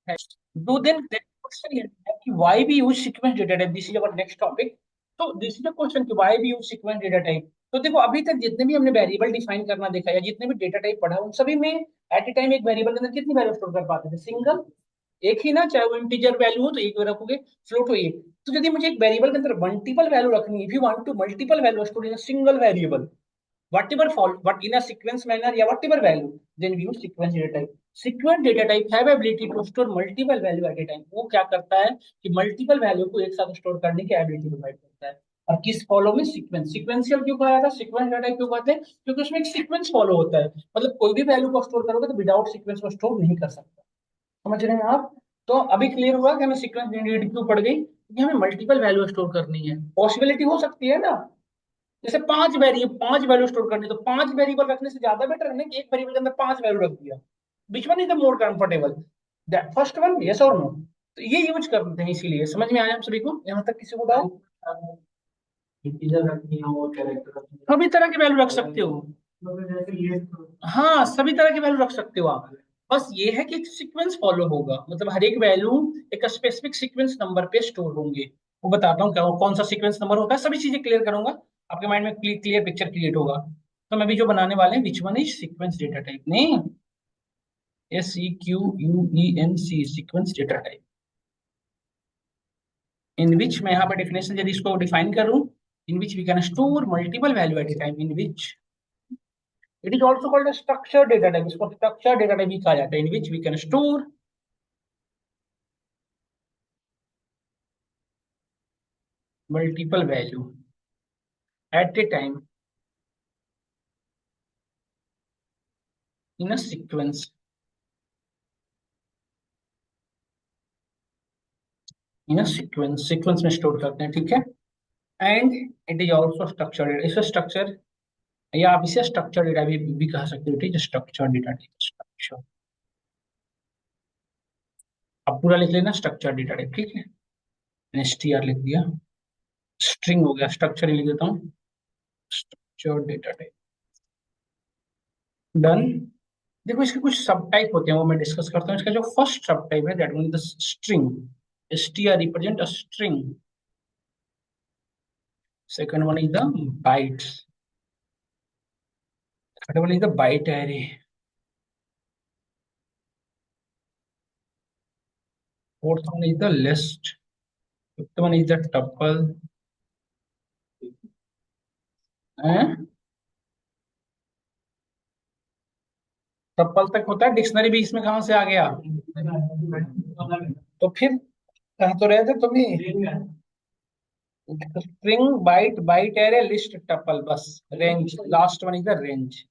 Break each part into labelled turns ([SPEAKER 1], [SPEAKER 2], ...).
[SPEAKER 1] है। Do then the question here है कि why we use sequence data type? This is our next topic. तो this is the question कि why we use sequence data type? तो देखो अभी तक जितने भी हमने वेरिएबल डिफाइन करना देखा या जितने भी डेटा टाइप पढ़ा उन सभी में एट ए टाइम एक वेरिएबल के अंदर कितनी वैल्यू स्टोर कर पाते थे? सिंगल, एक ही ना, चाहे वो इंटीजर वैल्यू हो तो एक रखोगे, फ्लोट हो एक। तो यदि मुझे एक वेरिएबल के अंदर मल्टीपल वैल्यू रखनी है, if you want to multiple value store in a single variable, whatever fall but in a sequence manner या whatever value, then we use sequence data type. Sequence data type have ability to store multiple value at a time. वो क्या करता है कि multiple value को एक साथ store करने की एबिलिटी प्रोवाइड करता है। और किस फॉलो में? सीक्वेंस। सीक्वेंशियल क्यों कहा था? सीक्वेंस डाटा क्यों कहते हैं? क्योंकि उसमें एक सीक्वेंस फॉलो होता है। मतलब कोई भी वैल्यू को स्टोर करोगे तो विदाउट सीक्वेंस को स्टोर नहीं कर सकता। समझ रहे हैं आप? तो अभी क्लियर हुआ कि हमें सीक्वेंस नीड क्यों पड़ गई, क्योंकि हमें मल्टीपल वैल्यू स्टोर करनी है। पॉसिबिलिटी हो सकती है ना, जैसे पांच वैल्यू स्टोर करनी, तो पांच वेरिएबल रखने से ज्यादा बेटर है ना कि एक वेरिएबल के अंदर पांच वैल्यू रख दिया। विच one is the more comfortable? That first one, yes और नो? तो ये यूज करते हैं, इसीलिए। समझ में आया हम सभी को? यहाँ तक किसी को डाउट? इंटीजर रखनी हो, कैरेक्टर रखनी हो, सभी तरह की वैल्यू रख सकते हो। हाँ, सभी तरह की वैल्यू रख सकते हो आप। बस ये है कि एक सीक्वेंस फॉलो होगा, मतलब हर एक वैल्यू एक स्पेसिफिक सीक्वेंस नंबर पे स्टोर होंगे। वो बताता हूँ क्या, कौन सा सीक्वेंस नंबर होता है, सभी चीजें क्लियर करूंगा, आपके माइंड में क्लियर पिक्चर क्रिएट होगा। तो मैं भी जो बनाने वाले हैं, which one is sequence data type, नहीं, SEQUENC, sequence data type, in which, मैं यहाँ पे डेफिनेशन यदि इसको डिफाइन करूँ, in which we can store multiple value at a time, in which it is also called structure data type. इसको structure data type भी कहा जाता है, in which we can store multiple value at a time in a sequence, in a sequence, sequence में store करते हैं, ठीक है। And it is also structure data, इसे स्ट्रक्चर या आप इसे स्ट्रक्चर डेटा भी कह सकते हो, ठीक है, स्ट्रक्चर डेटा टाइप, स्ट्रक्चर। अब पूरा लिख लेना स्ट्रक्चर डेटा टाइप, ठीक है, STR लिख दिया, स्ट्रिंग हो गया, स्ट्रक्चर ही लिख देता हूँ, स्ट्रक्चर डेटा टाइप, डन। देखो इसके कुछ सब टाइप होते हैं, वो मैं डिस्कस करता हूँ। इसका जो फर्स्ट सब टाइप है, that mean the string, STR represent a string. Second one is the bytes, third one is the byte array, fourth one is the list, fifth one is the tuple, tuple तक होता है, dictionary भी इसमें कहाँ से आ गया? तो फिर कह तो रहे थे तुम ही, string, byte, byte array, list, tuple, बस range, last one is the range.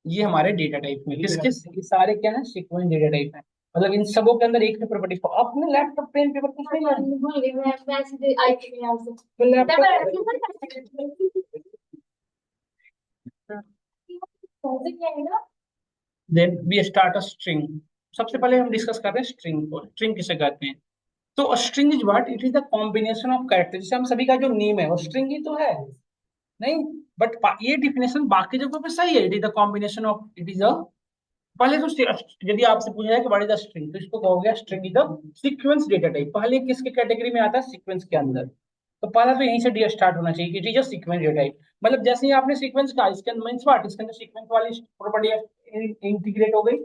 [SPEAKER 1] ये हमारे डेटा टाइप में किसके, ये सारे क्या है? सीक्वेंस डेटा टाइप है। मतलब इन सबों के अंदर एक ही प्रॉपर्टी। आपने लैपटॉप पेन पेपर कुछ नहीं लाया? Then we start a string. सबसे पहले हम डिस्कस कर रहे हैं स्ट्रिंग को। स्ट्रिंग किसे कहते हैं? तो string is what? It is the combination of character. जैसे हम सभी का जो नेम है वो स्ट्रिंग ही तो है, नहीं? बट ये डिफिनेशन बाकी जगहों पे सही है, it is the combination of, it is a, पहले तो यदि आपसे पूछा जाए कि व्हाट इज द स्ट्रिंग, तो इसको कहोगे string is the sequence data type. पहले किसके कैटेगरी में आता है? सीक्वेंस के अंदर। तो पहला तो यहीं से स्टार्ट होना चाहिए, it is a sequence data type. मतलब जैसे ही आपने सीक्वेंस का, इसके अंदर मींस व्हाट, इसके अंदर सीक्वेंस वाली प्रॉपर्टी इंटीग्रेट हो गई,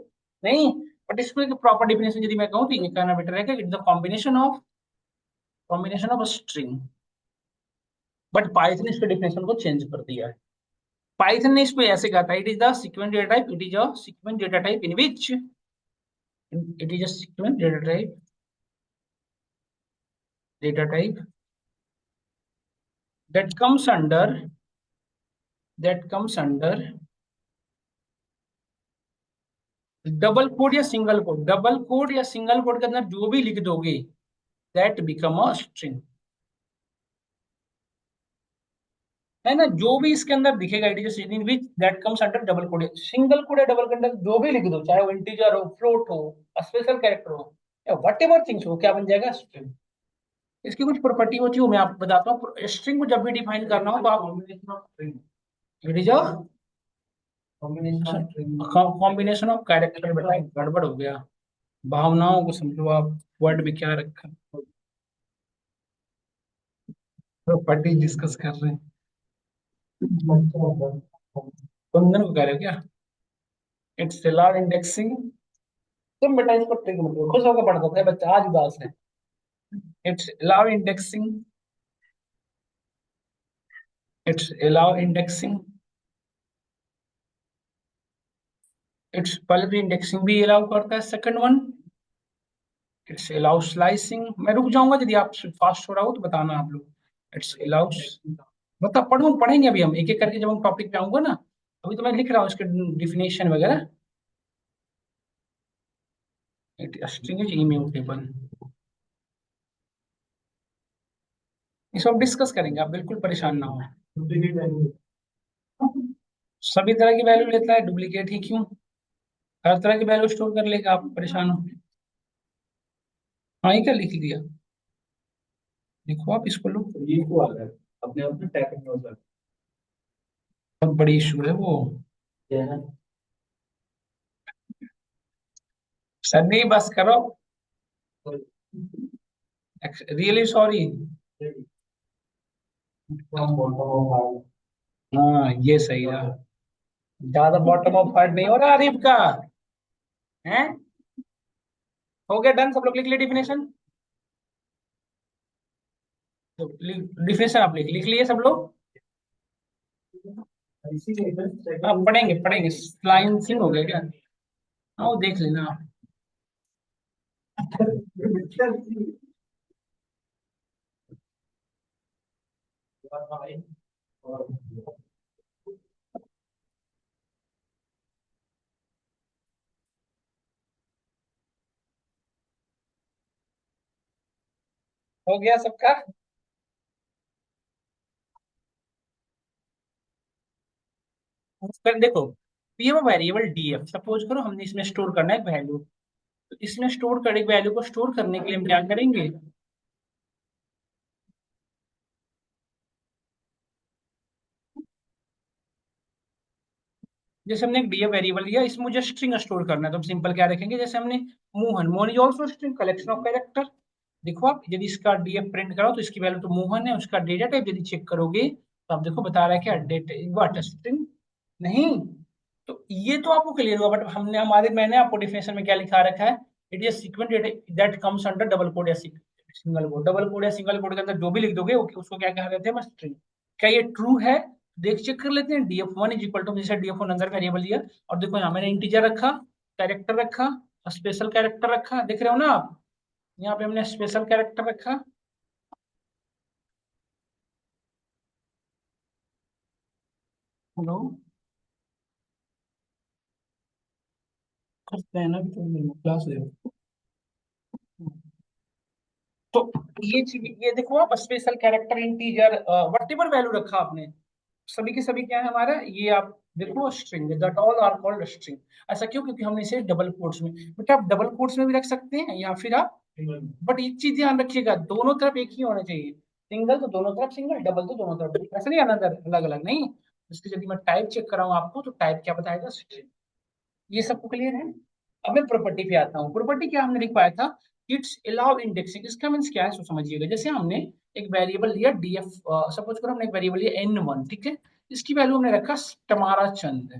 [SPEAKER 1] नहीं? बट इसको एक प्रॉपर डिफिनेशन यदि मैं कहूँ तो ये कहना बेटर है कि it is the combination of string. But Python ने इसके डिफिनेशन को चेंज कर दिया है। पाइथन ने इसको ऐसे कहा था, it is the sequence data type, it is a sequence data type in which, it is a sequence data type that comes under that comes under double quote या सिंगल कोड। डबल कोड या single code के अंदर जो भी लिख दोगे that become a string, है ना? जो भी इसके अंदर दिखेगा, it is in which that comes under double quote. Single code या डबल कोड अंदर जो भी लिख दो, चाहे वो इंटीजर हो, फ्लोट हो, स्पेशल कैरेक्टर हो, या वट एवर थिंग्स हो, क्या बन जाएगा? स्ट्रिंग। इसकी कुछ प्रॉपर्टी होती है, मैं आपको बताता हूँ। स्ट्रिंग को जब भी डिफाइन करना हो तो आप, it is a combination of character. बेटा गड़बड़ हो गया, भावनाओं को समझो आप, वर्ड में क्या रखा है। प्रॉपर्टी डिस्कस कर रहे हैं। कुंदन को कह रहे हो क्या? It's allowed indexing. तुम बेटा इसको ट्रिक मत करो, खुश होकर पढ़ सकते हैं बच्चा, आज उदास है। It's allowed indexing. It's allowed indexing. It's पहले तो इंडेक्सिंग भी अलाउ करता है, second one it's allow slicing. मैं रुक जाऊंगा यदि आप फास्ट हो रहा हो तो बताना आप लोग। इट्स अलाउ, बता पढ़ो, पढ़ेंगे अभी हम एक एक करके जब हम टॉपिक पे आऊंगा ना। अभी तो मैं लिख रहा हूँ इसके डिफिनेशन वगैरह। It string is immutable. ये सब डिस्कस करेंगे, आप बिल्कुल परेशान ना हो। सभी तरह की वैल्यू लेता है, डुप्लीकेट ही क्यों, हर तरह की वैल्यू स्टोर कर लेगा, आप परेशान हो। हाँ ये क्या लिख दिया, देखो आप इसको लो। ये क्यों आ रहा है अपने आप में टाइपिंग हो जाता है। बहुत बड़ी इशू है वो। क्या है? सर नहीं बस करो, रियली सॉरी। हाँ ये सही रहा, ज्यादा बॉटम ऑफ हार्ट नहीं हो रहा आरिफ का। है, हो गया डन, सब लोग लिख लिए डिफिनेशन। तो डिफिनेशन आप लिख लिख लिए सब लोग। हाँ पढ़ेंगे पढ़ेंगे, फ्लाइंग हो गया क्या? हाँ वो देख लेना आप। हो गया सबका। फिर देखो, ये वो वेरिएबल डीएफ सपोज करो हमने इसमें स्टोर करना है वैल्यू। तो इसमें स्टोर कर, एक वैल्यू को स्टोर करने के लिए हम क्या करेंगे? जैसे हमने एक डीएफ वेरिएबल लिया, इसमें मुझे स्ट्रिंग स्टोर करना है, तो हम सिंपल क्या रखेंगे, जैसे हमने Mohan, Mohan is also string collection of character. देखो आप यदि इसका डीएफ प्रिंट करो तो इसकी वैल्यू तो मोहन है, उसका डेटा टाइप यदि चेक करोगे तो आप देखो बता रहा है क्या, डेटा व्हाट स्ट्रिंग नहीं। तो ये तो आपको क्लियर हुआ, बट हमने हमारे, मैंने आपको डिफिनेशन में क्या लिखा रखा है, it is sequence that comes under double quote या सिंगल कोड। डबल कोड या सिंगल कोड के अंदर जो भी लिख दोगे उसको क्या कहा जाता है, स्ट्रिंग। क्या ये ट्रू है? देख चेक कर लेते हैं, DF one is equal to, जैसे डीएफ वन अंदर वेरिएबल लिया, और देखो यहाँ मैंने इंटीजर रखा, कैरेक्टर रखा, स्पेशल कैरेक्टर रखा, देख रहे हो ना आप, यहाँ पे हमने स्पेशल कैरेक्टर रखा। हेलो, करते हैं ना भी तो क्लास ले। तो ये चीज, ये देखो आप special character, integer, what ever value रखा आपने, सभी के सभी क्या है हमारा, ये आप देखो string, that all are called string. ऐसा क्यों? क्योंकि हमने इसे डबल कोट्स में, बेटा आप डबल कोट्स में भी रख सकते हैं या फिर आप, बट एक चीज ध्यान रखिएगा, दोनों तरफ एक ही होना चाहिए। सिंगल तो दोनों तरफ सिंगल, डबल तो दोनों तरफ, ऐसा नहीं अलग अलग अलग नहीं। इसकी यदि मैं टाइप चेक कराऊं आपको तो टाइप क्या बताएगा, स्ट्रिंग। ये सबको क्लियर है? अब मैं प्रॉपर्टी पे आता हूँ। प्रॉपर्टी क्या हमने लिख पाया था, इट्स अलाउ इंडेक्सिंग। इसका मीन्स क्या है सो समझिएगा, जैसे हमने एक वेरिएबल लिया डीएफ, सपोज करो हमने एक वेरिएबल लिया n1, ठीक है, इसकी वैल्यू हमने रखा टमारा चंद।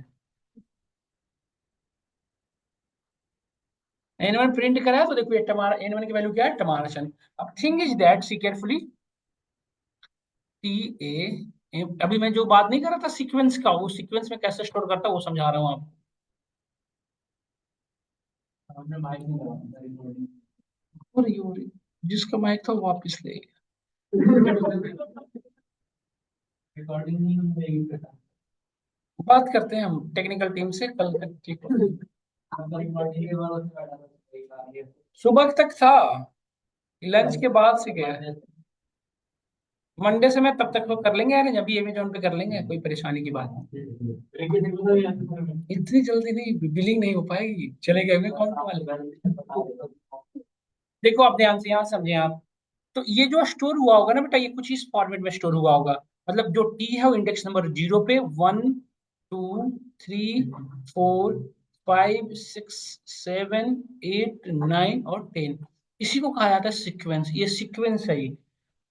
[SPEAKER 1] n1 प्रिंट करा है तो देखो ये टमारा, n1 की वैल्यू क्या है, टमारा चंद। अब thing is that, see carefully, T A, अभी मैं जो बात नहीं कर रहा था सीक्वेंस का, वो सीक्वेंस में कैसे स्टोर करता है वो समझा रहा हूँ आपको। आपने माइक नहीं लगाया। और जिसका माइक था वो वापिस ले गया। रिकॉर्डिंग नहीं होगी, बात करते हैं हम टेक्निकल टीम से कल तक, ठीक है? सुबह तक था, लंच के बाद से गया है। मंडे से मैं तब तक तो कर लेंगे यार, जब भी अमेजोन पे कर लेंगे, कोई परेशानी की बात नहीं। इतनी जल्दी नहीं, बिलिंग नहीं हो पाएगी, चले गए कौन वाले। देखो आप ध्यान से यहाँ समझे आप, तो ये जो स्टोर हुआ होगा ना बेटा, ये कुछ इस फॉर्मेट में स्टोर हुआ होगा। मतलब जो टी है वो इंडेक्स नंबर 0 पे 1 2 3 4 5 6 7 8 9 और 10, इसी को कहा जाता है सीक्वेंस। ये सीक्वेंस है ये,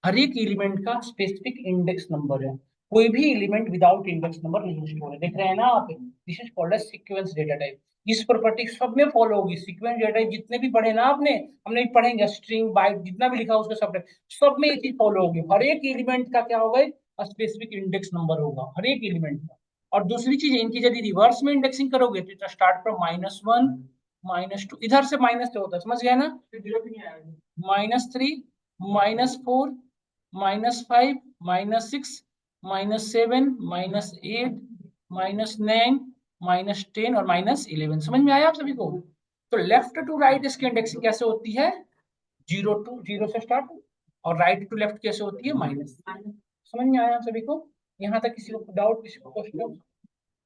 [SPEAKER 1] हर एक एलिमेंट का स्पेसिफिक इंडेक्स नंबर है। कोई भी एलिमेंट विदाउट इंडेक्स नंबर नहीं स्टोर है, देख रहे हैं ना आप, this is called as sequence data type. इस प्रॉपर्टी सब में फॉलो होगी सीक्वेंस डेटा टाइप, जितने भी पढ़े ना आपने, हमने भी पढ़ेंगे स्ट्रिंग बाइट जितना भी लिखा उसके सब में ये चीज फॉलो होगी। हर एक एलिमेंट का क्या होगा, स्पेसिफिक इंडेक्स नंबर होगा हर एक एलिमेंट का। और दूसरी चीज, इनकी यदि रिवर्स में इंडेक्सिंग करोगे तो स्टार्ट फ्रॉम -1 -2, इधर से माइनस से होता है, समझ गया ना, -3 -4 -5 -6 -7 -8 -9 -10 और -11, समझ में आया आप सभी को। तो लेफ्ट टू राइट इसकी इंडेक्सिंग कैसे होती है, 0 से स्टार्ट, और राइट टू लेफ्ट कैसे होती है, माइनस। समझ में आया आप सभी को, यहाँ तक किसी को डाउट, किसी को क्वेश्चन।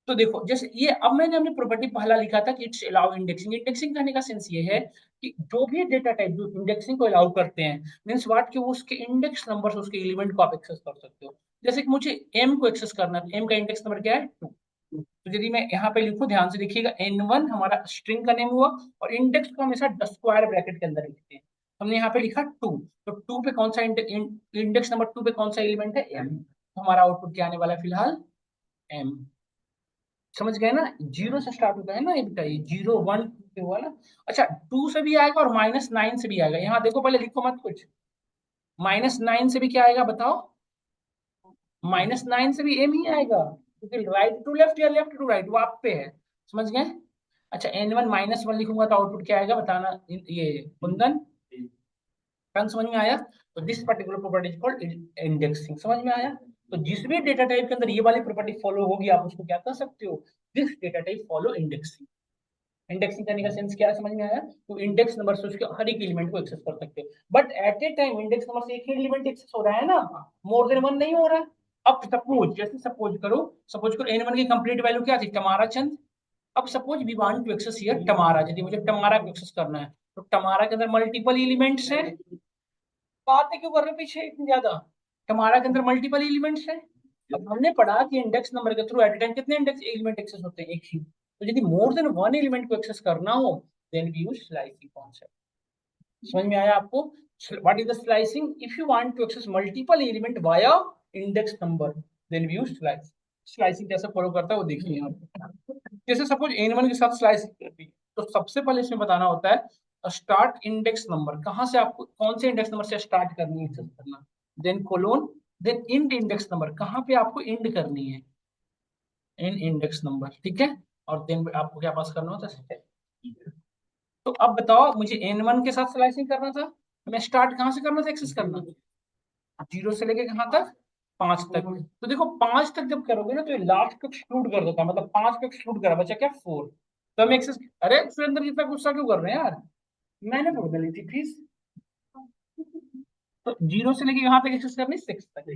[SPEAKER 1] तो देखो जैसे ये, अब मैंने अपनी प्रॉपर्टी पहला लिखा था कि इट्स अलाउ इंडेक्सिंग। इंडेक्सिंग करने का सेंस ये है कि जो भी डेटा टाइप जो इंडेक्सिंग को अलाउ करते हैं, मींस व्हाट, कि वो उसके इंडेक्स नंबर से उसके एलिमेंट को आप एक्सेस कर सकते हो। जैसे कि मुझे एम को एक्सेस करना है, एम का इंडेक्स नंबर क्या है, 2। तो यदि मैं यहाँ पे लिखूं, ध्यान से देखिएगा, n1 हमारा स्ट्रिंग का नेम हुआ, और इंडेक्स को हमेशा स्क्वायर ब्रैकेट के अंदर लिखते हैं। हमने यहाँ पे लिखा 2, तो 2 पे कौन सा इंडेक्स नंबर 2 पे कौन सा एलिमेंट है, m, तो हमारा आउटपुट क्या आने वाला है फिलहाल, m। समझ गए ना, 0 से स्टार्ट होता है ना ये, बताइए 0 1 2 वाला। अच्छा, 2 से भी आएगा और -9 से भी आएगा, यहाँ देखो पहले लिखो मत कुछ, -9 से भी क्या आएगा बताओ, -9 से भी एम ही आएगा, क्योंकि राइट टू लेफ्ट या लेफ्ट टू राइट वो आप पे है। समझ गए। अच्छा, n1 -1 लिखूंगा तो आउटपुट क्या आएगा बताना, ये कुंदन, टर्म समझ में आया। तो this particular property is called indexing, समझ में आया। तो जिस भी डेटा टाइप के अंदर ये वाली प्रॉपर्टी फॉलो होगी, आप उसको क्या कर सकते हो, this data type follow indexing. Indexing करने का सेंस क्या है, समझ में आया। तो इंडेक्स नंबर से उसके हर एक एलिमेंट को एक्सेस कर सकते हो, but at a time index number से एक ही एलिमेंट एक्सेस हो रहा है ना, मोर देन वन नहीं हो रहा है। अब सपोज, जैसे सपोज करो n1 की कंप्लीट वैल्यू क्या थी, टमारा चंद। अब suppose we want to access here Tamara, यदि मुझे टमारा को एक्सेस करना है, तो टमारा के अंदर मल्टीपल एलिमेंट्स हैं। बातें क्यों कर रहे हो पीछे इतनी ज्यादा, टमारा के अंदर मल्टीपल एलिमेंट्स हैं। अब हमने पढ़ा कि इंडेक्स नंबर के थ्रू एट टाइम कितने इंडेक्स एलिमेंट एक्सेस होते हैं, एक ही। तो यदि मोर देन वन एलिमेंट को एक्सेस करना हो, then we use slicing concept. समझ में आया आपको, what is the slicing, if you want to access multiple element via index number, then we use slicing. Slicing कैसे फॉलो करता है वो देखिए यहाँ पे। जैसे सपोज n1 के साथ स्लाइसिंग करनी है, तो सबसे पहले इसमें बताना होता है स्टार्ट इंडेक्स नंबर, कहाँ से आपको कौन से इंडेक्स नंबर से स्टार्ट करनी है एक्सेस करना, then colon, then end index number, कहाँ पे आपको इंड करनी है, इन इंडेक्स नंबर, ठीक है। और देन आपको क्या पास करना होता है। तो अब बताओ, मुझे n1 के साथ स्लाइसिंग करना था, मैं स्टार्ट कहाँ से करना था एक्सेस करना, 0 से लेके कहाँ तक, 5 तक। तो देखो 5 तक जब करोगे ना, तो ये लास्ट को एक्सक्लूड कर देता है, मतलब 5 को एक्सक्लूड करा, बचा क्या 4। तो हम एक्सेस, अरे सुरेंद्र इतना गुस्सा क्यों कर रहे हैं यार, मैंने बोल दी थी फीस। तो 0 से लेके यहाँ तक एक्सेस करनी, 6 तक।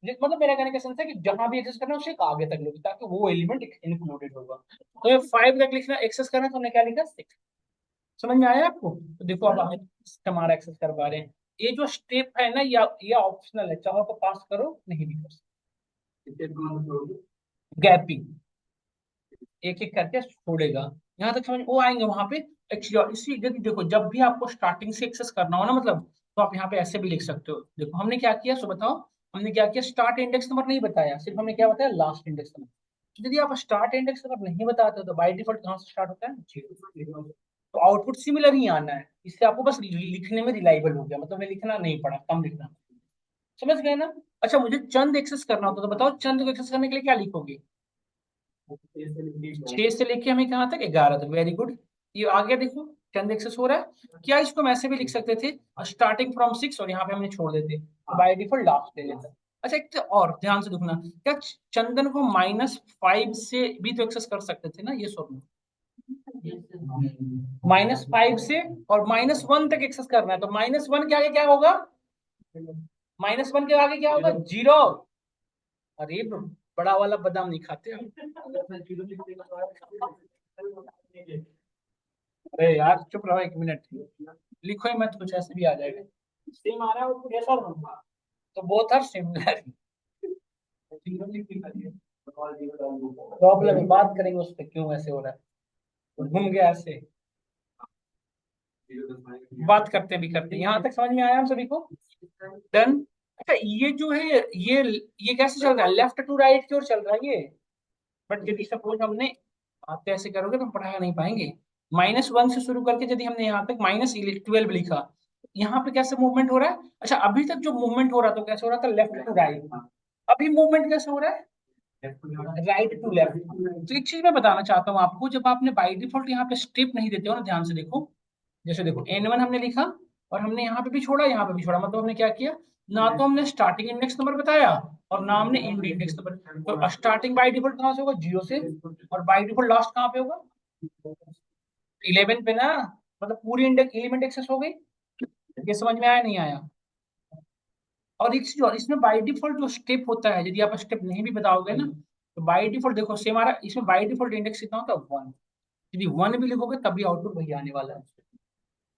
[SPEAKER 1] मतलब मेरा कहने का सेंस है कि जहां भी एक्सेस करना है उससे आगे तक लोगे, ताकि वो एलिमेंट इंक्लूडेड होगा। तो ये 5 तक लिखना एक्सेस करना, तो हमने क्या लिखा, 6। समझ में आया आपको। तो देखो अब हम हमारा एक्सेस कर पा रहे हैं। ये जो स्टेप है ना, या ऑप्शनल है, चाहो तो पास करो, नहीं भी कर सकते। गैपिंग, एक एक करके छोड़ेगा, यहाँ तक समझ वो आएंगे वहां पे। एक्चुअली इसी देखो, जब भी आपको स्टार्टिंग से एक्सेस करना हो ना, मतलब, तो आप यहाँ पे ऐसे भी लिख सकते हो। देखो हमने क्या किया, सो बताओ, हमने क्या किया, स्टार्ट इंडेक्स नंबर नहीं बताया, सिर्फ हमने क्या बताया, लास्ट इंडेक्स नंबर। तो यदि आप स्टार्ट इंडेक्स नंबर नहीं बताते हो, तो बाय डिफॉल्ट कहाँ से स्टार्ट होता है, 0। तो आउटपुट सिमिलर ही आना है, इससे आपको बस लिखने में रिलायबल हो गया, मतलब मैं लिखना नहीं पड़ा, कम लिखना। समझ गए ना। अच्छा, मुझे चंद एक्सेस करना होता, तो बताओ चंद को एक्सेस करने के लिए क्या लिखोगे, 6 से लेके हमें कहाँ तक, 11 तक, वेरी गुड। ये आ गया, देखो चंद एक्सेस हो रहा है। क्या इसको हम ऐसे भी लिख सकते थे, स्टार्टिंग फ्रॉम 6, और यहाँ पे हमने छोड़ देते, बाय डिफॉल्ट लास्ट ले लेते। अच्छा, एक तो और ध्यान से देखना, क्या चंदन को -5 से भी तो एक्सेस कर सकते थे ना, ये सोचना, -5 से और -1 तक एक्सेस करना है, तो -1 के आगे क्या होगा, -1 के आगे क्या होगा, 0। अरे बड़ा वाला बादाम नहीं खाते हम। अरे यार चुप रहो 1 मिनट, लिखो ही मत कुछ, ऐसे भी आ जाएगा। सेम आ रहा है और कैसा होगा, तो बोथ आर सिमिलर। प्रॉब्लम है, बात करेंगे उस पर क्यों ऐसे हो रहा है। घूम गया ऐसे। बात करते भी करते यहाँ तक समझ में आया हम सभी को? डन। अच्छा ये जो है, ये कैसे चल रहा है, लेफ्ट टू राइट की ओर चल रहा है ये। बट यदि सपोज हमने, आप तो ऐसे करोगे तो हम पढ़ा नहीं पाएंगे। -1 से शुरू करके यदि हमने यहाँ तक -12 लिखा, यहाँ पे कैसे मूवमेंट हो रहा है? अच्छा अभी तक जो मूवमेंट हो रहा था कैसे हो रहा था, लेफ्ट टू राइट। अभी मूवमेंट कैसे हो रहा है, राइट टू लेफ्ट। तो एक चीज मैं बताना चाहता हूँ आपको, जब आपने बाई डिफॉल्ट यहाँ पे स्टेप नहीं देते हो ना, ध्यान से देखो। जैसे देखो N1 हमने लिखा, और हमने यहाँ पे भी छोड़ा, यहाँ पे भी छोड़ा, मतलब हमने क्या किया, ना तो हमने स्टार्टिंग इंडेक्स नंबर बताया और ना हमने एंड इंडेक्स नंबर। तो स्टार्टिंग बाई डिफॉल्ट कहाँ से होगा, 0 से, और बाई डिफॉल्ट लास्ट कहाँ पे होगा, 11 पे ना। मतलब पूरी इंडेक्स एलिमेंट एक्सेस हो गई। ये समझ में आया नहीं आया? और एक चीज और, इसमें बाय डिफॉल्ट जो स्टेप होता है, यदि आप स्टेप नहीं भी बताओगे ना, तो बाय डिफॉल्ट देखो सेम आ रहा है, इसमें बाय डिफॉल्ट इंडेक्स कितना होता है, 1। यदि 1 भी लिखोगे तभी आउटपुट वही आने वाला है।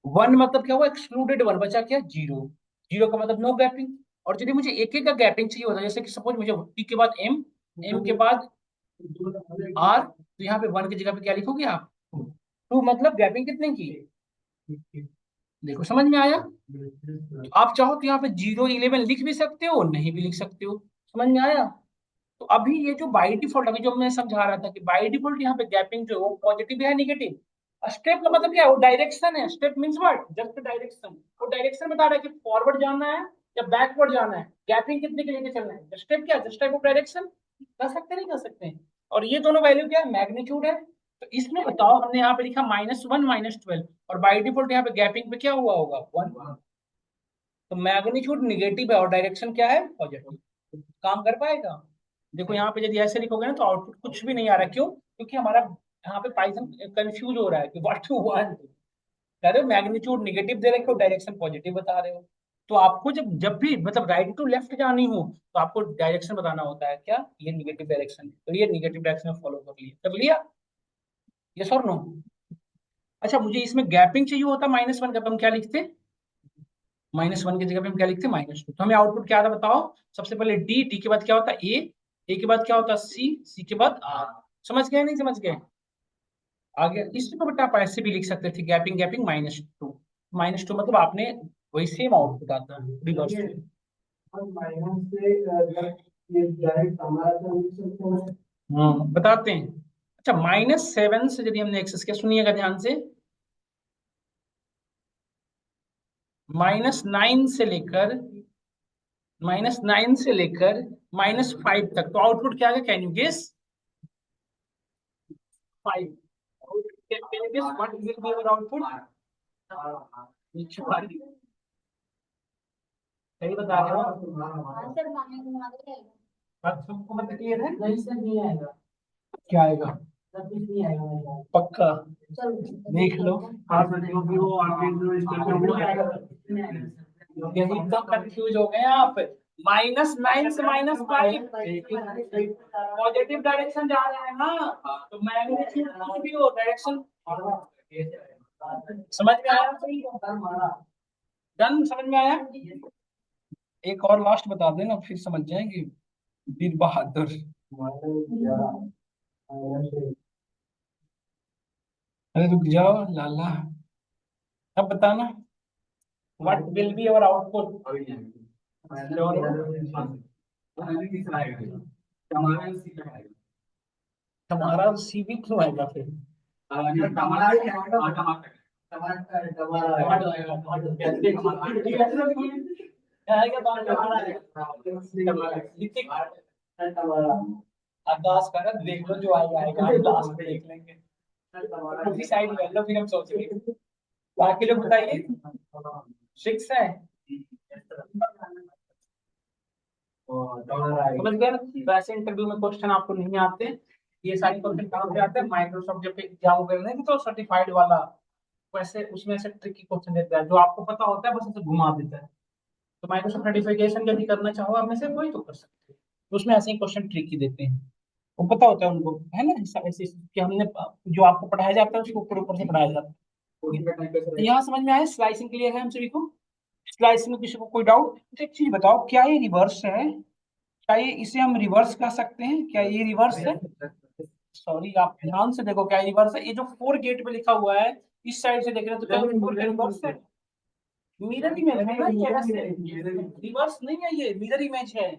[SPEAKER 1] 1 मतलब क्या हुआ, एक्सक्लूडेड 1, बचा क्या, 0। 0 का मतलब नो गैपिंग। और यदि मुझे एक एक का गैपिंग चाहिए होता है, जैसे कि सपोज मुझे टी के बाद एम, एम के बाद आर, तो यहाँ पे 1 की जगह पे क्या लिखोगे आप, 2। मतलब गैपिंग कितने की, देखो समझ में आया? आप चाहो तो यहाँ पे 0 11 लिख भी सकते हो, नहीं भी लिख सकते हो। समझ में आया? तो अभी ये जो बाई डिफॉल्ट, अभी जो मैं समझा रहा था कि बाई डिफॉल्ट यहाँ पे गैपिंग जो है वो पॉजिटिव है नेगेटिव। स्टेप का मतलब क्या है, वो डायरेक्शन है। Step means what, just direction. वो डायरेक्शन बता रहा है कि फॉरवर्ड जाना है या बैकवर्ड जाना है, गैपिंग कितने के लेके चलना है। स्टेप क्या, जस्ट टाइप ऑफ डायरेक्शन। कर सकते नहीं कर सकते? और ये दोनों वैल्यू क्या है, मैग्नीट्यूड है। तो इसमें बताओ, हमने यहाँ पे लिखा -1 -12, और बाई डिफॉल्ट यहाँ पे गैपिंग पे क्या हुआ होगा, 1। तो मैग्नीट्यूड निगेटिव है और डायरेक्शन क्या है, पॉजिटिव। काम कर पाएगा? देखो यहाँ पे यदि ऐसे लिखोगे ना तो आउटपुट कुछ भी नहीं आ रहा, क्यों? क्योंकि हमारा यहाँ पे पाइथन कंफ्यूज हो रहा है कि व्हाट टू वांट। कह रहे हो मैग्नीट्यूड निगेटिव दे रखे हो, डायरेक्शन पॉजिटिव बता रहे हो। तो आपको जब जब भी मतलब राइट टू लेफ्ट जानी हो, तो आपको डायरेक्शन बताना होता है, क्या ये निगेटिव डायरेक्शन, तो ये निगेटिव डायरेक्शन फॉलो कर लिया। यस और नो? अच्छा मुझे इसमें गैपिंग चाहिए होता -1 का, तो हम क्या लिखते, -1 की जगह पे हम क्या लिखते, -2। तो हमें आउटपुट क्या आता बताओ। सबसे पहले डी, डी के बाद क्या होता है ए के बाद क्या होता है सी, सी के बाद आर। समझ गए नहीं समझ गए? आगे इसको बेटा आप ऐसे भी लिख सकते थे, गैपिंग गैपिंग -2। -2 मतलब आपने वही सेम आउटपुट आता है रिवर्स में। बताते हैं। अच्छा -7 से यदि हमने एक्सेस किया, सुनिएगा ध्यान से, -9 से लेकर -5 तक, तो आउटपुट क्या है, can you guess? 5। Can you guess what will be our output? Which one? सही बता रहे हो? बात सबको मतलब क्लियर है? नहीं सर, नहीं आएगा। क्या आएगा? सब कुछ नहीं आएगा पक्का? देख लो। हाँ सर, जो भी हो आगे जो स्टेप है वो आएगा। यही तो कंफ्यूज हो गए आप। -9 से -5 पॉजिटिव डायरेक्शन जा रहे हैं ना, तो मैग्नीट्यूड कुछ भी हो डायरेक्शन समझ में आया? सही, डन, समझ में आया? एक और लास्ट बता देना फिर समझ जाएंगे। वीर बहादुर। अरे रुक जाओ लाला, अब बताना, what will be our output. हमारा सीवी क्यों आएगा फिर? आकाश का ना देख लो, जो आएगा आएगा, लास्ट में देख लेंगे। उसी साइड कर लो फिर हम सोचेंगे। बाकी लोग बताइए, 6 है। समझ गए ना? वैसे इंटरव्यू में क्वेश्चन आपको नहीं आते, ये सारी क्वेश्चन कहाँ से आते हैं, माइक्रोसॉफ्ट जब एग्जाम वगैरह नहीं तो सर्टिफाइड वाला, वैसे उसमें से ट्रिकी क्वेश्चन देता है, जो आपको पता होता है बस उसे घुमा देता है। तो माइक्रोसॉफ्ट सर्टिफिकेशन यदि करना चाहो आप में से कोई, तो कर सकते हो। तो उसमें ऐसे ही क्वेश्चन ट्रिकी देते हैं, वो पता होता है उनको, है ना, ऐसे कि हमने जो आपको पढ़ाया जाता है उसको ऊपर ऊपर से पढ़ाया जाता है। तो यहाँ समझ में आया, स्लाइसिंग क्लियर है हम सभी को? स्लाइसिंग में किसी को कोई डाउट? तो एक चीज बताओ, क्या ये रिवर्स है? क्या ये, इसे हम रिवर्स कर सकते हैं, क्या ये रिवर्स है? सॉरी, आप ध्यान से देखो क्या रिवर्स है। ये जो 4 गेट पे लिखा हुआ है, इस साइड से देख रहे हो तो क्या 4 का रिवर्स है? मिरर इमेज है ना ये, रिवर्स नहीं है, ये मिरर इमेज है।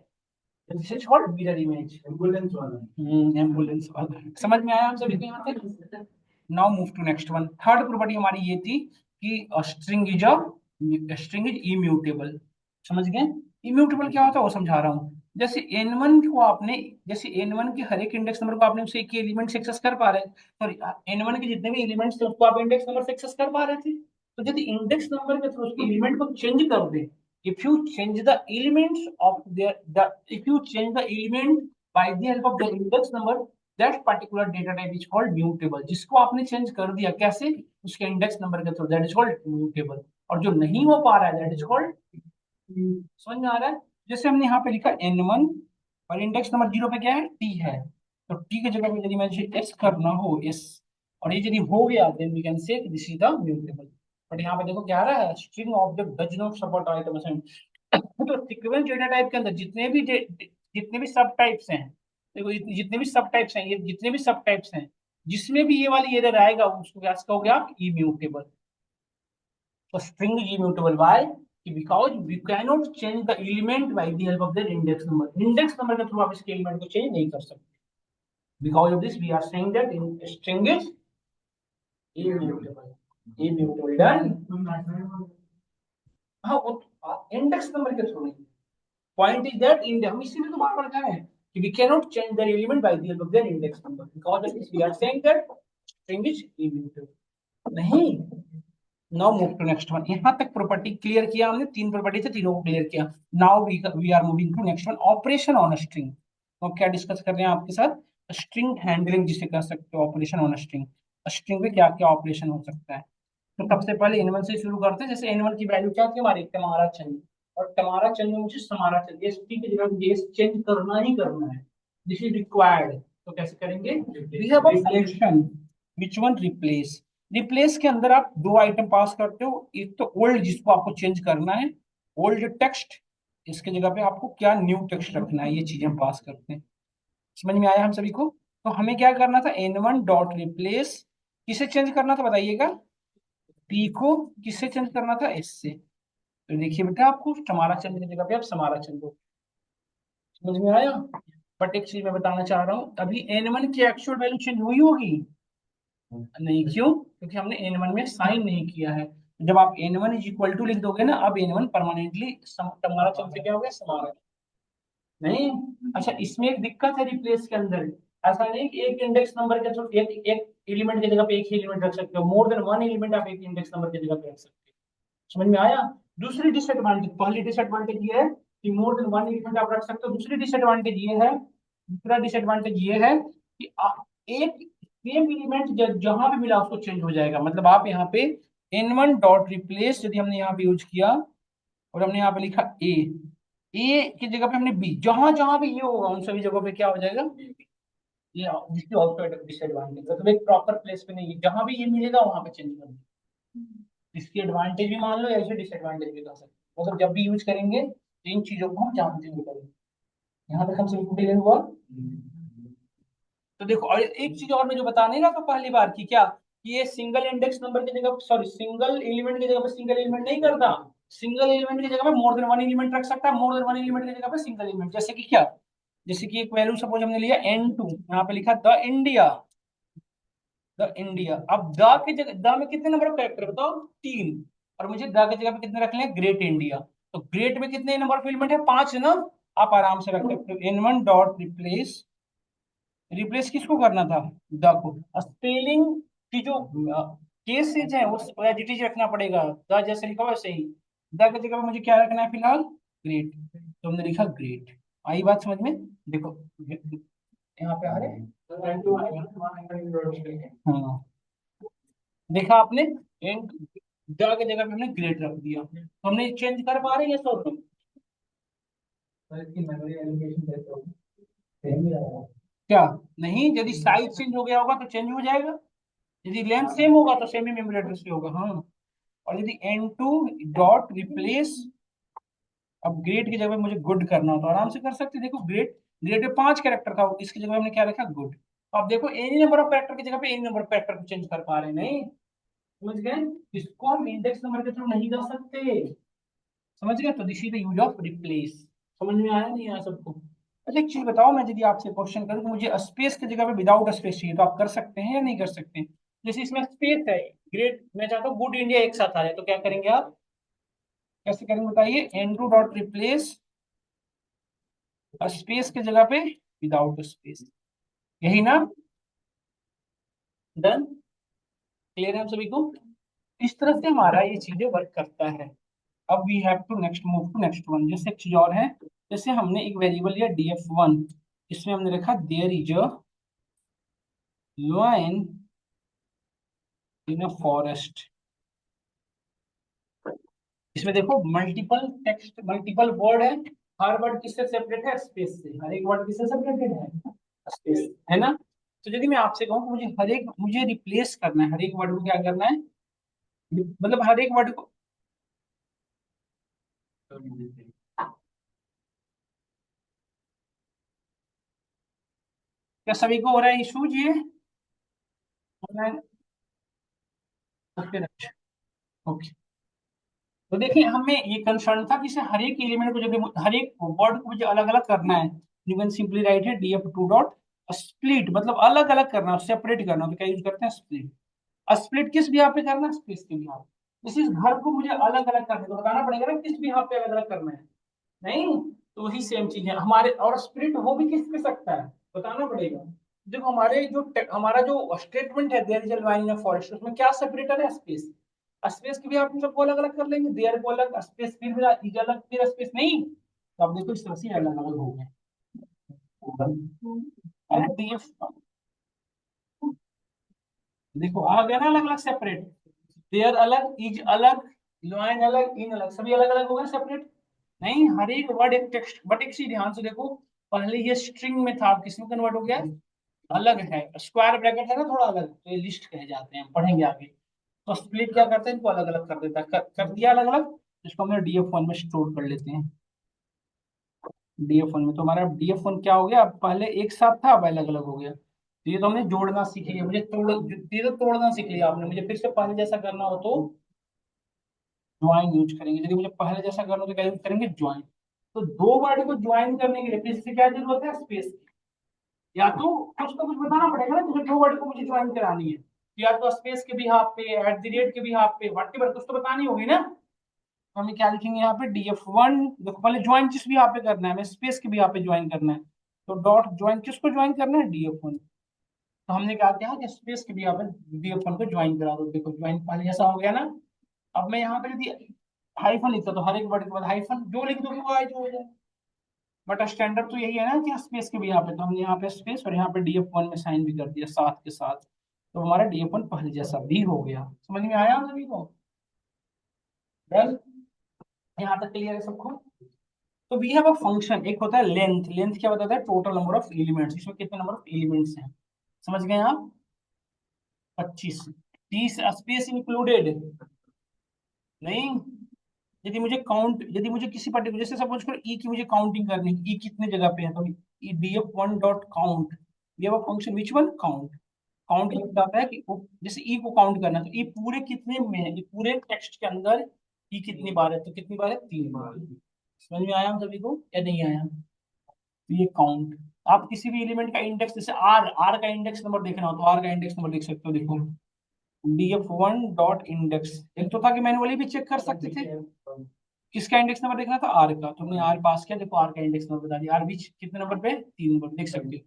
[SPEAKER 1] This is called mirror image. Ambulance वाला, एम्बुलेंस वाला। समझ में आया हम सभी को यहाँ तक? Now move to next one. Third property हमारी ये थी कि स्ट्रिंग इज इम्यूटेबल। समझ गए? इम्यूटेबल क्या होता है वो समझा रहा हूँ। जैसे n1 को आपने, जैसे n1 के हर एक इंडेक्स नंबर को आपने उसे एक एलिमेंट से एक्सेस कर पा रहे, सॉरी, n1 के जितने भी एलिमेंट्स थे उसको आप इंडेक्स नंबर से एक्सेस कर पा रहे थे। तो यदि इंडेक्स नंबर के थ्रू उसके एलिमेंट को चेंज कर दे, if you change the elements of if you change the element by the help of the index number, that particular data type is called mutable। जिसको आपने चेंज कर दिया कैसे? उसके इंडेक्स नंबर के through, that is called mutable. और जो नहीं हो पा रहा है दैट इज कॉल्ड, समझ में आ रहा है? जैसे हमने यहाँ पे लिखा n1 और इंडेक्स नंबर 0 पे क्या है, t है। तो t की जगह पे यदि मैं s करना हो s, और ये यदि हो गया then we can say this is the mutable. But यहाँ पे देखो क्या आ रहा है, string object does not support item assign. तो सीक्वेंस डेटा टाइप के अंदर जितने भी सब टाइप्स हैं, देखो जितने भी सब टाइप्स हैं, ये जितने भी सब टाइप्स हैं, जिसमें भी ये वाली एरर आएगा उसको क्या कहोगे आप, इम्यूटेबल। तो string is immutable. Why? Because we cannot change the element by the help of the index number. Index number के थ्रू आप इसके एलिमेंट को चेंज नहीं कर सकते। Because of this, we are saying that in string is immutable. Immutable. Done? हाँ, वो index number के थ्रू नहीं। पॉइंट इज दैट इन हम इसीलिए तो बार बार कह रहे हैं कि we cannot change their element by the help of their index number. Because of this, we are saying that string is immutable. नहीं, now move to next one. यहां तक प्रॉपर्टी क्लियर किया हमने, 3 प्रॉपर्टी से तीनों को क्लियर किया। Now we are moving to next one, operation on string. तो क्या डिस्कस कर रहे हैं आपके साथ, स्ट्रिंग हैंडलिंग जिसे कह सकते हो, ऑपरेशन ऑन स्ट्रिंग। स्ट्रिंग पे क्या क्या ऑपरेशन हो सकता है। तो सबसे पहले n1 से शुरू करते हैं। जैसे n1 की वैल्यू क्या थी हमारी, टमारा चंद। और टमारा चंद में मुझे समारा चंद, ये स्ट्रिंग की जगह मुझे चेंज करना ही करना है, दिस इज रिक्वायर्ड। तो कैसे करेंगे, we have a function which one replace. Replace के अंदर आप 2 आइटम पास करते हो, एक तो ओल्ड जिसको आपको चेंज करना है, ओल्ड टेक्स्ट, इसके जगह पे आपको क्या न्यू टेक्स्ट रखना है, ये चीजें हम पास करते हैं। समझ में आया हम सभी को? तो हमें क्या करना था, n1 डॉट रिप्लेस, किसे चेंज करना था बताइएगा, p को। किससे चेंज करना था, s से। तो देखिए बेटा, आपको टमारा चंद की जगह पे आप समारा चंद दो। समझ में आया? बट एक चीज मैं बताना चाह रहा हूँ, अभी n1 की एक्चुअल वैल्यू चेंज हुई होगी नहीं, क्यों? क्योंकि हमने n1 में साइन नहीं किया है। जब आप n1 इज इक्वल टू लिख दोगे ना, अब n1 परमानेंटली तुम्हारा चल से क्या हो गया, समारा नहीं। अच्छा, इसमें एक दिक्कत है रिप्लेस के अंदर। ऐसा नहीं कि एक इंडेक्स नंबर के थ्रू एक एक एलिमेंट की जगह पे एक ही एलिमेंट रख सकते हो, मोर देन वन एलिमेंट आप एक इंडेक्स नंबर की जगह पे रख सकते हो। समझ में आया? दूसरी डिसएडवांटेज, पहली डिसएडवांटेज ये है कि मोर देन वन एलिमेंट आप रख सकते हो। दूसरी डिसएडवांटेज ये है, दूसरा डिसएडवांटेज ये है कि एक सेम एलिमेंट जहां भी मिला उसको चेंज हो जाएगा। मतलब आप यहाँ पे n1 डॉट रिप्लेस यदि हमने यहाँ पे यूज किया और हमने यहाँ पे लिखा ए की जगह पे हमने बी, जहां जहां भी ये होगा उन सभी जगहों पे क्या हो जाएगा, ये जिसकी ऑल्सो डिसएडवांटेज, मतलब एक प्रॉपर प्लेस पे नहीं है, जहां भी ये मिलेगा वहां पे चेंज कर दो। इसकी एडवांटेज भी मान लो, ऐसे डिसएडवांटेज भी कर सकते हो। मतलब जब भी यूज करेंगे तो इन चीजों को हम जानते हुए करेंगे। यहाँ तक हम सभी को क्लियर हुआ? तो देखो, और एक चीज और मैं जो बता नहीं रहा था पहली बार की, क्या कि ये सिंगल इंडेक्स नंबर की जगह, सॉरी, सिंगल एलिमेंट की जगह पे सिंगल एलिमेंट नहीं करता। सिंगल एलिमेंट की जगह पे मोर देन वन एलिमेंट रख सकता है, मोर देन वन एलिमेंट की जगह पे सिंगल एलिमेंट। जैसे कि क्या, जैसे कि एक वैल्यू सपोज हमने लिया n2, यहाँ पे लिखा द इंडिया, द इंडिया। अब द की जगह, द में कितने नंबर ऑफ कैरेक्टर बताओ, 3। और मुझे द की जगह पे कितने रखने हैं, ग्रेट इंडिया। तो ग्रेट में कितने नंबर ऑफ एलिमेंट है, 5 ना। आप आराम से रख सकते हो n1 डॉट रिप्लेस। रिप्लेस किसको करना था, द को। स्पेलिंग की जो केसेज है वो एज इट इज रखना पड़ेगा, द जैसे लिखा हुआ वैसे ही। द की जगह पे मुझे क्या रखना है फिलहाल, ग्रेट। तो हमने लिखा ग्रेट। आई बात समझ में? देखो यहाँ पे आ रहे हैं, हाँ, देखा आपने, इन द की जगह पे हमने ग्रेट रख दिया, तो हमने चेंज कर पा रहे हैं सब लोग। क्या नहीं, यदि साइज चेंज हो गया होगा तो चेंज हो जाएगा, यदि लेंथ सेम होगा तो सेम ही मेमोरी एड्रेस पे होगा। हाँ, और यदि n2 डॉट रिप्लेस, अब ग्रेट की जगह पे मुझे गुड करना हो तो आराम से कर सकते। देखो ग्रेट, ग्रेट में 5 कैरेक्टर था, इसकी जगह हमने क्या रखा, गुड। तो आप देखो एनी नंबर ऑफ कैरेक्टर की जगह पे एनी नंबर ऑफ कैरेक्टर को चेंज कर पा रहे हैं, नहीं समझ गए? इसको हम इंडेक्स नंबर के थ्रू नहीं कर सकते, समझ गए? तो this is the use off replace. समझ में आया नहीं आया सबको? अच्छा एक चीज बताओ, मैं यदि आपसे क्वेश्चन करूँ कि मुझे स्पेस की जगह पे विदाउट स्पेस चाहिए, तो आप कर सकते हैं या नहीं कर सकते? जैसे इसमें स्पेस है, ग्रेट, मैं चाहता हूँ गुड इंडिया एक साथ आ जाए, तो क्या करेंगे आप? कैसे करेंगे बताइए? एंड्रू डॉट रिप्लेस स्पेस की जगह पे विदाउट स्पेस, यही ना? डन? क्लियर है हम सभी को? इस तरह से हमारा ये चीजें वर्क करता है। अब we have to next move to next one. जैसे एक चीज और है, जैसे हमने एक वेरिएबल लिया df1, इसमें हमने रखा there is a lion in a forest. इसमें देखो मल्टीपल टेक्स्ट, मल्टीपल वर्ड है, हर वर्ड किससे सेपरेट है? स्पेस से। हर एक वर्ड किससे सेपरेटेड है? स्पेस, है ना? तो यदि मैं आपसे कहूँ कि मुझे रिप्लेस करना है, हर एक वर्ड को क्या करना है, मतलब हर एक वर्ड को, क्या सभी को हो रहा है इशूज ये? Okay, okay. तो देखिए हमें ये कंसर्न था कि इसे हर एक एलिमेंट को, जब हर एक वर्ड को मुझे अलग अलग करना है, यू कैन सिंपली राइट है df2 डॉट स्प्लिट, मतलब अलग अलग करना, सेपरेट करना, तो क्या यूज करते हैं? स्प्लिट। स्प्लिट किस भी यहाँ पे करना है? स्पेस के भी यहाँ। इस घर को मुझे अलग अलग करना है, तो बताना पड़ेगा ना किस भी यहाँ पे अलग अलग करना है, नहीं? तो वही सेम चीज है हमारे, और स्प्लिट हो भी किस पे सकता है, बताना पड़ेगा। देखो हमारा जो स्टेटमेंट है there is a line in a forest, उसमें क्या सेपरेटर है? स्पेस। स्पेस की भी आप सबको अलग अलग कर लेंगे, देयर को अलग, स्पेस फिर भी इज अलग, फिर स्पेस नहीं, तो आप देखो इस तरह से अलग अलग हो गए। देखो आ गया ना अलग अलग सेपरेट, देयर अलग, इज अलग, लाइन अलग, इन अलग, सभी अलग अलग हो गए सेपरेट। नहीं, हर एक वर्ड एक टेक्स्ट, बट एक चीज ध्यान से देखो, पहले ये स्ट्रिंग में था, अब किसमें कन्वर्ट हो गया? अलग है, स्क्वायर ब्रैकेट है ना थोड़ा अलग, तो ये लिस्ट कहे जाते हैं, हम पढ़ेंगे आगे। तो स्प्लिट क्या करते हैं, इनको अलग अलग कर देता है, कर दिया अलग अलग, इसको हम df1 में स्टोर कर लेते हैं। df1 में तो हमारा df1 क्या हो गया, अब पहले एक साथ था, अब अलग अलग हो गया। तो ये तो हमने जोड़ना सीख लिया, मुझे ये तो तोड़ना सीख लिया आपने, मुझे फिर से पहले जैसा करना हो तो ज्वाइन यूज करेंगे, यदि मुझे पहले जैसा करना हो तो क्या यूज करेंगे? ज्वाइन। तो दो वर्ड को ज्वाइन करने के लिए फिर से क्या जरूरत है? स्पेस की। या तो कुछ बताना पड़ेगा ना, तो दो वर्ड को मुझे ज्वाइन करानी है, या तो स्पेस के भी हाफ पे, एट द रेट के भी हाफ पे, व्हाटएवर, कुछ तो बतानी होगी ना। तो हमें क्या लिखेंगे यहाँ पे? df1, देखो पहले ज्वाइन किस भी यहाँ पे करना है, हमें स्पेस के भी यहाँ पे ज्वाइन करना है, तो डॉट ज्वाइन किसको ज्वाइन करना है? df1। तो हमने क्या किया कि स्पेस के भी यहाँ पे df1 को ज्वाइन करा दो, देखो ज्वाइन पहले जैसा हो गया ना। अब मैं यहाँ पे यदि हाइफन लिखता तो हर एक वर्ड के बाद हाइफन जो लिख दो वो आई जो हो जाए, बट स्टैंडर्ड तो यही है ना कि स्पेस के भी यहाँ पे, तो हमने यहाँ पे स्पेस और यहाँ पे df1 में साइन भी कर दिया साथ के साथ, तो हमारा df1 पहले जैसा भी हो गया। समझ में आया हम सभी को? डन? यहाँ तक क्लियर है सबको? तो वी हैव अ फंक्शन, एक होता है लेंथ, लेंथ क्या बताता है? टोटल नंबर ऑफ एलिमेंट्स, इसमें कितने नंबर ऑफ एलिमेंट्स हैं, समझ गए आप? 25। 30 स्पेस इंक्लूडेड नहीं। यदि मुझे किसी पर्टिकुलर, जैसे सपोज करो ई की मुझे काउंटिंग करनी है, ई कितने जगह पे है, तो df1 डॉट काउंट, ये वो function which one? Count. Count ये बताता है कि जैसे ई को काउंट करना है, तो ई पूरे कितने में है, ये पूरे टेक्स्ट के अंदर ई कितनी बार है, तो कितनी बार है? 3 बार। समझ में आया हम सभी को या नहीं आया? तो ये काउंट। आप किसी भी एलिमेंट का इंडेक्स, जैसे आर, आर का इंडेक्स नंबर देखना हो तो आर का इंडेक्स नंबर देख सकते हो, देखो df1 डॉट इंडेक्स। एक तो था कि मैनुअली भी चेक कर सकते थे, किसका इंडेक्स नंबर देखना था? आर का, तो हमने आर पास किया, देखो आर का इंडेक्स नंबर बता दिया, आर भी कितने नंबर पे? 3 नंबर, देख सकते हो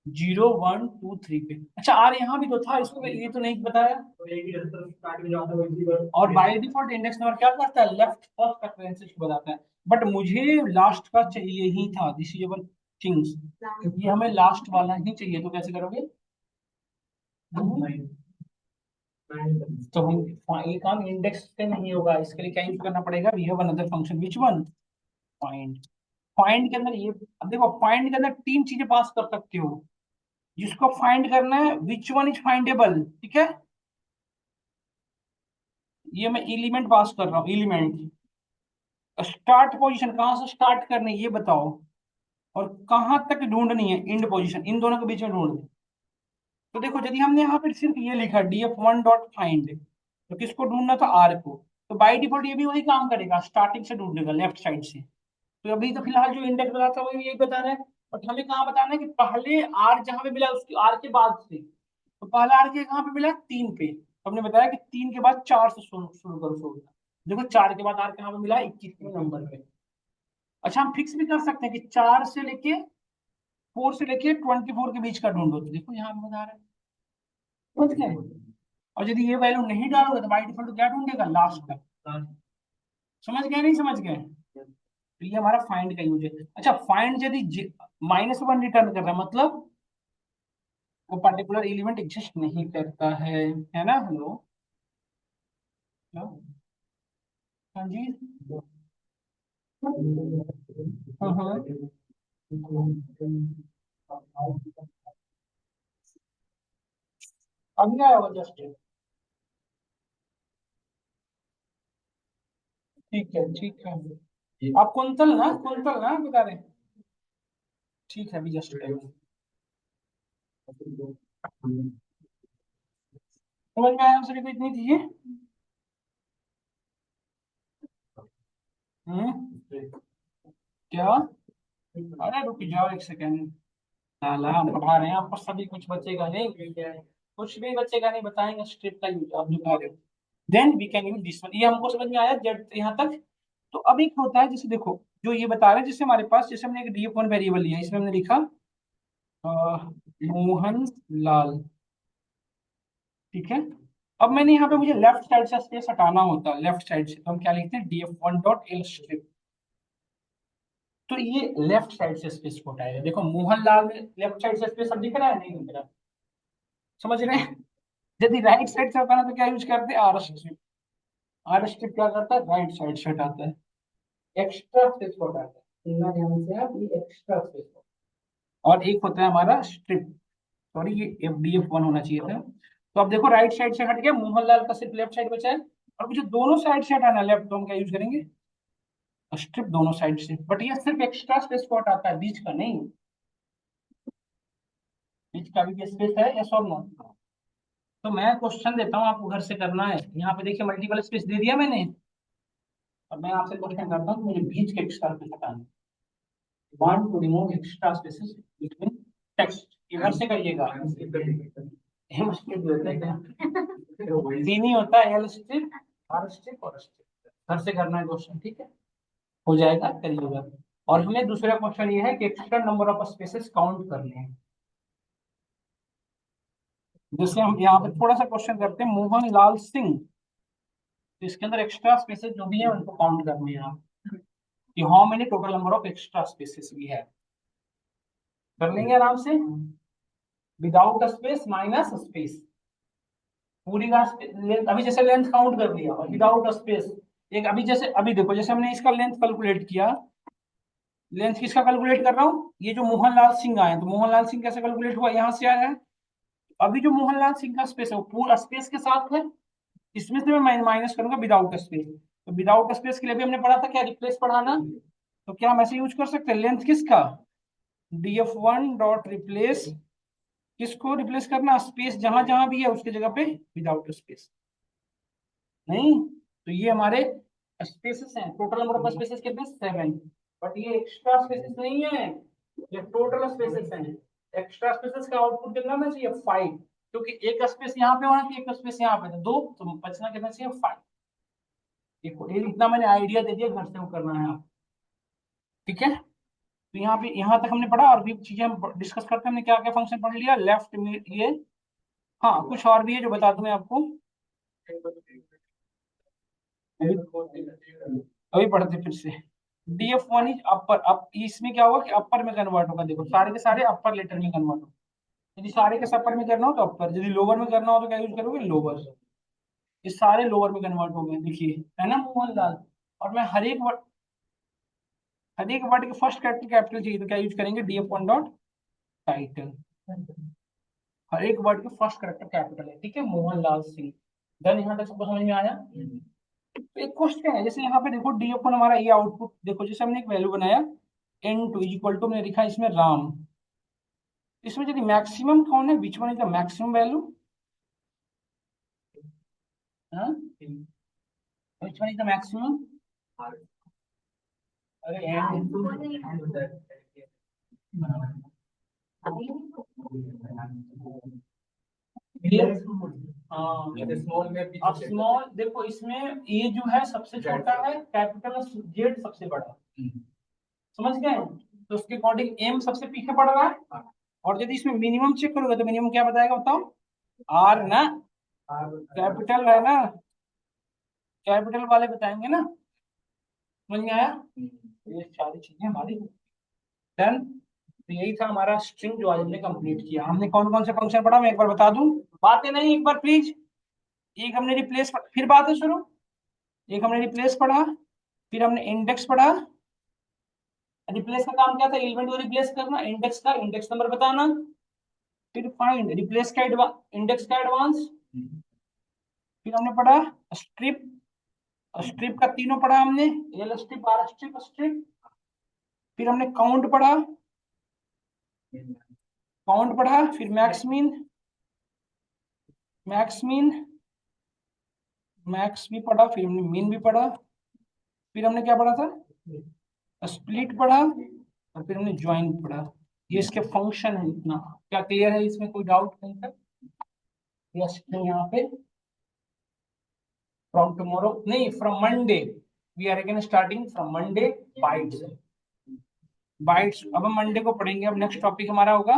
[SPEAKER 1] 0 1 2 3 पे। अच्छा आर यहाँ भी तो था, इसको ये तो नहीं बताया। और बाय डिफॉल्ट इंडेक्स नंबर क्या करता है? लेफ्ट फर्स्ट प्रेफरेंसेस को बताता है, बट मुझे लास्ट का चाहिए ही था, दिस इज वन थिंग्स, ये हमें लास्ट वाला ही चाहिए, तो कैसे करोगे? तो हम ये काम इंडेक्स से नहीं होगा, इसके लिए क्या यूज करना पड़ेगा? We have another function which one? Find. Find के अंदर ये, अब देखो फाइंड के अंदर 3 चीजें पास कर सकते हो, जिसको फाइंड करना है विच वन इज फाइंडेबल, ठीक है? ये मैं एलिमेंट पास कर रहा हूँ, एलिमेंट। स्टार्ट पोजीशन कहाँ से स्टार्ट करनी है ये बताओ, और कहाँ तक ढूंढनी है एंड पोजीशन, इन दोनों के बीच में ढूंढ दो। तो देखो यदि हमने यहाँ पे सिर्फ ये लिखा df1 डॉट फाइंड, तो किसको ढूंढना था, आर को, तो बाई डिफॉल्ट ये भी वही काम करेगा, स्टार्टिंग से ढूंढेगा लेफ्ट साइड से। तो अभी तो फिलहाल जो इंडेक्स बता था वही यही बता रहा है। बट हमें कहाँ बताना है कि पहले आर जहां पे मिला उसकी आर के बाद से, तो पहला आर के कहाँ पे मिला, 3 पे, तो हमने बताया कि 3 के बाद 4 से शुरू शुरू करो सोचना। देखो 4 के बाद आर कहाँ पे मिला, 21वें नंबर पे। अच्छा हम फिक्स भी कर सकते हैं कि 4 से लेके 24 के बीच का ढूंढो, तो देखो यहाँ पे बता रहा है, समझ गए। और यदि ये वैल्यू नहीं डालोगे तो बाई डिफॉल्ट क्या ढूंढेगा, लास्ट का। समझ गए नहीं समझ गए। तो ये हमारा फाइंड का यूज है। अच्छा फाइंड यदि -1 रिटर्न कर रहा है, मतलब वो पर्टिकुलर एलिमेंट एग्जिस्ट नहीं करता है ना। हेलो, हेलो, हाँ जी, हाँ हाँ, अभी आया होगा जस्ट। ठीक है ठीक है, आप कुंतल ना बता रहे हैं। ठीक है, अभी जस्ट समझ में आया, सर को इतनी चाहिए। क्या, अरे रुक जाओ एक सेकेंड, साला हम पढ़ा रहे हैं, आपको सभी कुछ बचेगा नहीं, कुछ भी बचेगा नहीं, बताएंगे स्ट्रिप का यूज आप जो कह रहे हो। Then we can use this one, ये हमको समझ में आया जेड यहाँ तक। तो अब एक होता है जैसे देखो, जो ये बता रहे हैं, जैसे हमारे पास, जैसे हमने एक डी1 वेरिएबल लिया, इसमें हमने लिखा अ, मोहन लाल, ठीक है। अब मैंने यहाँ पे, मुझे लेफ्ट साइड से स्पेस हटाना होता है, लेफ्ट साइड से, तो हम क्या लिखते हैं, df1 डॉट एल स्ट्रिप। तो ये लेफ्ट साइड से स्पेस को हटाएगा। देखो मोहन लाल में लेफ्ट साइड से स्पेस अब दिख रहा है, नहीं दिख रहा, समझ रहे हैं। यदि राइट साइड से हटाना तो क्या यूज करते हैं, आर स्ट्रिप। आर स्ट्रिप क्या करता है, राइट साइड से हटाता है, एक्स्ट्रा स्पेस को हटाता है। इतना ध्यान से आप, ये एक्स्ट्रा स्पेस को। और एक होता है हमारा स्ट्रिप, सॉरी ये FDF1 होना चाहिए था। तो अब देखो राइट साइड से हट गया, मोहनलाल का सिर्फ लेफ्ट साइड बचा है। और मुझे दोनों साइड से हटाना लेफ्ट, तो हम क्या यूज करेंगे, स्ट्रिप दोनों साइड से। बट ये सिर्फ एक्स्ट्रा स्पेस को हटाता है, बीच का नहीं। बीच का भी स्पेस है, यस और नो। तो मैं क्वेश्चन देता हूँ आपको, घर से करना है। यहाँ पे देखिए मल्टीपल स्पेस दे दिया मैंने, और मैं आपसे क्वेश्चन करता हूँ, मुझे बीच के एक्स्ट्रा स्पेस हटाना है। Want to remove extra spaces between text, ये घर से करिएगा। ये मुश्किल होता है, तीन ही होता है, एल स्ट्रिप, आर स्ट्रिप और स्ट्रिप। घर से करना है क्वेश्चन, ठीक है, हो जाएगा, करिएगा। और हमें दूसरा क्वेश्चन ये है कि extra number of spaces count करने हैं। जैसे हम यहाँ पे थोड़ा सा क्वेश्चन करते हैं, मोहन लाल सिंह, तो इसके अंदर एक्स्ट्रा स्पेसेस जो भी है उनको काउंट करने हैं आप, कि how many total number of extra spaces we है। कर लेंगे आराम से, विदाउट स्पेस माइनस स्पेस, पूरी का लेंथ, अभी जैसे लेंथ काउंट कर लिया, और विदाउट स्पेस एक, अभी जैसे, अभी देखो जैसे हमने इसका लेंथ कैलकुलेट किया, लेंथ किसका कैलकुलेट कर रहा हूँ, ये जो मोहनलाल सिंह आए, तो मोहनलाल सिंह कैसे कैलकुलेट हुआ, यहाँ से आया है। अभी जो मोहनलाल सिंह का स्पेस है वो पूरा स्पेस के साथ है, इसमें से मैं माइनस करूंगा विदाउट स्पेस। तो विदाउट स्पेस के लिए भी हमने पढ़ा था क्या, रिप्लेस पढ़ाना। तो क्या हम ऐसे यूज कर सकते हैं, लेंथ किसका, df1 डॉट रिप्लेस, किसको रिप्लेस करना, स्पेस जहां जहां भी है उसके जगह पे विदाउट स्पेस। नहीं, तो ये हमारे स्पेसेस हैं, टोटल नंबर ऑफ स्पेसेस कितने, 7। बट ये एक्स्ट्रा स्पेसेस नहीं है, ये टोटल स्पेसेस हैं। एक्स्ट्रा स्पेसेस का आउटपुट कितना होना चाहिए, 5, क्योंकि एक स्पेस यहाँ पे होना चाहिए, एक स्पेस यहाँ पे, तो 2, तो बचना कितना चाहिए, 5। ये इतना मैंने आइडिया दे दिया, घर से वो करना है आप, ठीक है। तो यहाँ पे, यहाँ तक हमने पढ़ा, और भी चीजें हम डिस्कस करते हैं, हमने क्या क्या फंक्शन पढ़ लिया लेफ्ट में ये। हाँ कुछ और भी है जो बता दूं मैं आपको, अभी अभी पढ़ते फिर से। df1 इज अपर, अब इसमें क्या होगा कि अपर में कन्वर्ट होगा, देखो सारे के सारे अपर लेटर में कन्वर्ट होगा। यदि सारे के अपर में करना हो तो अपर, यदि लोअर में करना हो तो क्या यूज करोगे, लोअर। ये सारे लोअर में कन्वर्ट हो गए, देखिए, है ना मोहनलाल। और मैं हर एक वर्ड के फर्स्ट कैरेक्टर कैपिटल चाहिए, तो क्या यूज करेंगे, df1 डॉट टाइटल। हर एक वर्ड के फर्स्ट कैरेक्टर कैपिटल है, ठीक है, मोहनलाल सिंह। देन यहाँ तक सबको समझ में आया। तो एक क्वेश्चन है, जैसे यहाँ पे देखो df1 हमारा ये आउटपुट देखो, जैसे हमने एक वैल्यू बनाया n2 इक्वल टू, मैंने लिखा इसमें राम, इसमें यदि मैक्सिमम कौन है, विच one is the maximum value, which one is the maximum, अरे हाँ, स्मॉल में अब स्मॉल देखो, इसमें ए जो है सबसे छोटा है, कैपिटल जेड सबसे बड़ा, समझ गए, तो उसके अकॉर्डिंग एम सबसे पीछे पड़ रहा है। और यदि इसमें मिनिमम चेक करोगे तो मिनिमम क्या बताएगा बताओ, आर ना, कैपिटल है ना, कैपिटल वाले बताएंगे ना, समझ में आया, ये सारी चीजें हमारी डन। तो यही था हमारा स्ट्रिंग जो आज हमने कंप्लीट किया। हमने कौन कौन से फंक्शन पढ़ा मैं एक बार बता दूं, बातें नहीं एक बार प्लीज। एक हमने रिप्लेस, फिर बातें शुरू। एक हमने रिप्लेस पढ़ा, फिर हमने इंडेक्स पढ़ा। रिप्लेस का काम क्या था, एलिमेंट को रिप्लेस करना, इंडेक्स का इंडेक्स नंबर बताना। फिर फाइंड रिप्लेस का इंडेक्स का एडवांस। फिर हमने पढ़ा स्ट्रिप, स्ट्रिप का तीनों पढ़ा हमने, L strip, R strip, strip. फिर हमने काउंट पढ़ा, काउंट पढ़ा, फिर max mean, max mean, max भी पढ़ा, फिर हमने मीन भी पढ़ा। फिर हमने क्या पढ़ा था, स्प्लिट पढ़ा, और फिर हमने ज्वाइन पढ़ा। ये इसके फंक्शन है। इतना क्या क्लियर है, इसमें कोई डाउट नहीं था? यस, यहाँ पे फ्रॉम टुमारो नहीं, from Monday we are again starting from Monday bytes, bytes अब हम मंडे को पढ़ेंगे। अब नेक्स्ट टॉपिक हमारा होगा